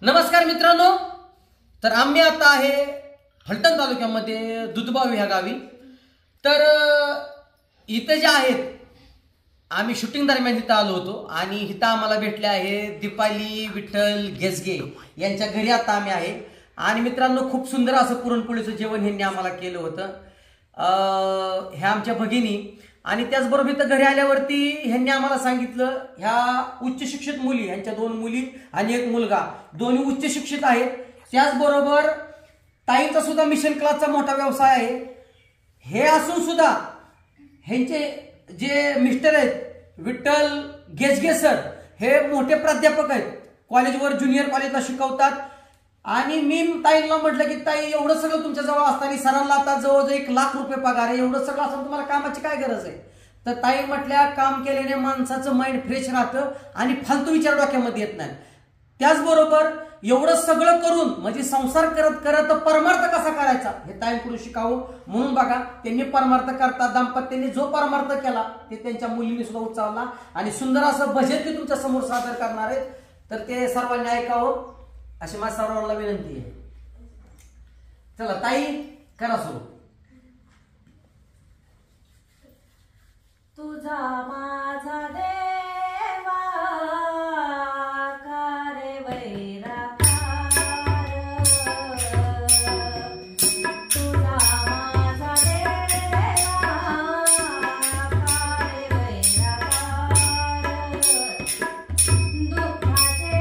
नमस्कार मित्रांनो, तर आम्ही आता आहे फलटण तालुक्यामध्ये दुधबाव ह्या गावी। तर इथे जे आहेत आम्ही शूटिंग दरम्यान इथं आलो होतो आणि इथं आम्हाला भेटले आहे दीपाली विठ्ठल गेसगे यांच्या घरी आता आम्ही आहे। आणि मित्रांनो, खूप सुंदर असं पुरणपोळीचं जेवण ह्यांनी आम्हाला केलं होतं, ह्या आमच्या भगिनी। आणि त्याचबरोबर इथं घरी आल्यावरती ह्यांनी आम्हाला सांगितलं ह्या उच्च शिक्षित मुली, ह्यांच्या 2 मुली आणि 1 मुलगा, दोन्ही उच्च शिक्षित आहेत। त्याचबरोबर ताईंचा सुद्धा मिशन क्लासचा मोठा व्यवसाय आहे। हे असून सुद्धा ह्यांचे जे मिस्टर आहेत विठ्ठल गेसगे सर हे मोठे प्राध्यापक आहेत, कॉलेजवर ज्युनियर कॉलेजला शिकवतात। आणि मी ताईंना म्हटलं की ताई, एवढं सगळं तुमच्या जवळ असताना सरांना आता जवळजवळ 1 लाख रुपये पगार आहे, एवढं सगळं असताना तुम्हाला कामाची काय गरज आहे? तर ताई म्हटल्या, काम केल्याने माणसाचं माइंड फ्रेश राहतं आणि फालतू विचार डोक्यामध्ये येत नाही। त्याचबरोबर एवढं सगळं करून म्हणजे संसार करत करत परमार्थ कसा करायचा हे ताईंकडून शिकावं म्हणून बघा त्यांनी परमार्थ करता दाम्पत्याने जो परमार्थ केला ते त्यांच्या मुलीने सुद्धा उचलला आणि सुंदर असं भजन ते तुमच्या समोर सादर करणार आहेत। तर ते सर्वांनी ऐकावं अशी माझ्या सर्वांना विनंती आहे। चला ताई, करा सुरू। तुझा माझा देवा कारे वैराकार, तुझा माझा देवा कारे वैराकार, दुःखाचे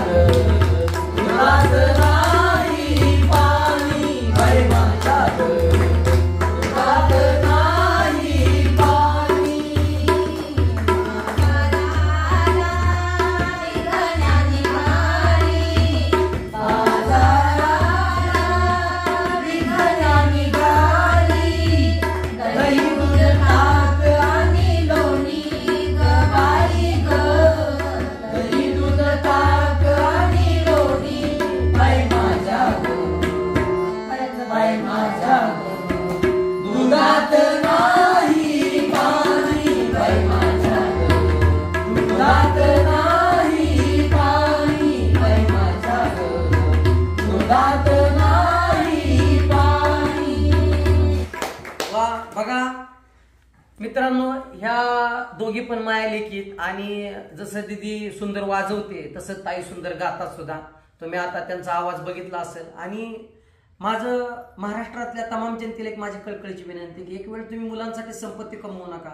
ग दुधात नाही पाणी बाई माझ्या ग दुधात नाही पाणी दुधात नाही पाणी बाई माझ्या ग दुधात नाही पाणी बाई माझ्या ग दुधात नाही पाणी. वा बघा मित्रांनो, ह्या दोघी पण माया लेकीत आणि जसं दिदी सुंदर वाजवते तसं ताई सुंदर गातात सुद्धा. तुम्ही आता त्यांचा आवाज बघितला असेल. आणि माझं महाराष्ट्रातल्या तमाम जनतेला एक माझी कळकळीची विनंती की एक वेळ तुम्ही मुलांसाठी संपत्ती कमवू नका,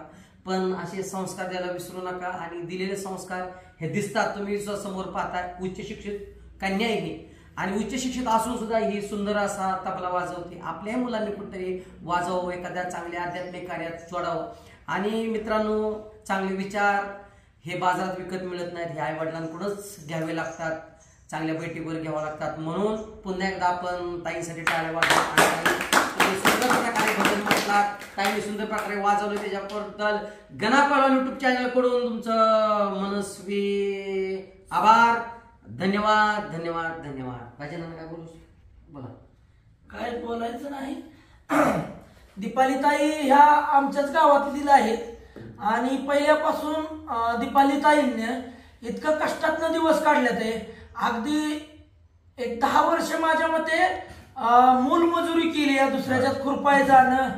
पण असे संस्कार द्यायला विसरू नका. आणि दिलेले संस्कार हे दिसतात, तुम्ही समोर पाहताय. उच्च शिक्षित कन्या आहे ही आणि उच्च शिक्षित असून सुद्धा ही सुंदर असा तबला वाजवते. आपल्याही मुलांनी कुठेतरी वाजवावं, एखाद्या चांगल्या आध्यात्मिक कार्यात जोडावं. आणि मित्रांनो, चांगले विचार हे बाजारात विकत मिळत नाहीत, हे आई वडिलांकडूनच घ्यावे लागतात, चांगल्या बैठकीवर घ्यावं लागतात. म्हणून पुन्हा एकदा आपण ताईंसाठी टाळ्या वाजवत आणि सुंदर प्रकारे भजन म्हटलात, ताईंनी सुंदर प्रकारे वाजवलं, त्याच्याबद्दल गणापाळ युट्यूब चॅनल कडून तुमचं मनस्वी आभार. धन्यवाद धन्यवाद धन्यवाद. राजेंद्र काय बोलू बोला. काय बोलायचं नाही. दीपालीताई ह्या आमच्याच गावातील आहेत आणि पहिल्यापासून दीपालीताईंनी इतकं कष्टातनं दिवस काढले ते अगदी एक 10 वर्ष माझ्या मते मूलमजुरी केली आहे, दुसऱ्याच्यात खुरपाय जाणं,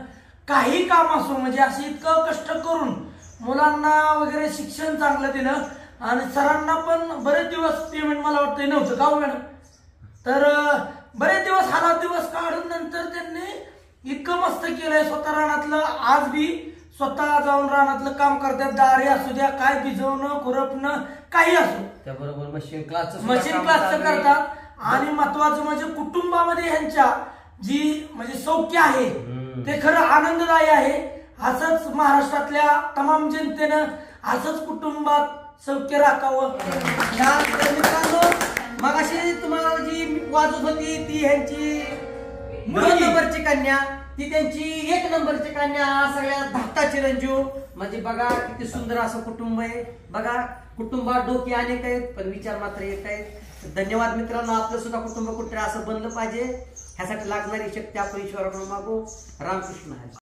काही काम असो म्हणजे असं इतकं कष्ट करून मुलांना वगैरे शिक्षण चांगलं दिलं. आणि सरांना पण बरेच दिवस पेमेंट मला वाटतं नव्हतं का मॅडम, तर बरेच दिवस हालात दिवस काढून नंतर त्यांनी इतकं मस्त केलंय. स्वतः रानातलं आज बी स्वतः जाऊन रानातलं काम करतात, दारे असू द्या, काय भिजवणं खुरपणं काही असो, त्याबरोबर मशीन क्लासचं करतात. आणि महत्वाचं म्हणजे कुटुंबामध्ये ह्यांच्या जी म्हणजे सौख्य आहे ते खरं आनंददायी आहे. असंच महाराष्ट्रातल्या तमाम जनतेनं असंच कुटुंबात सौख्य राखावं. मित्रांनो, मग अशी तुम्हाला जी वाजत होती ती ह्यांची 2 नंबरची कन्या, ती त्यांची 1 नंबरची कन्या, सगळ्या धाकटा चिरंजीव. म्हणजे बघा किती सुंदर असं कुटुंब आहे. बघा कुटुंबात डोके अनेक आहेत पण विचार मात्र एक आहेत. धन्यवाद मित्रांनो. आपलं सुद्धा कुटुंब कुठे असं बनलं पाहिजे, ह्यासाठी लागणारी शक्ती आपण ईश्वराकडून मागू. रामकृष्ण.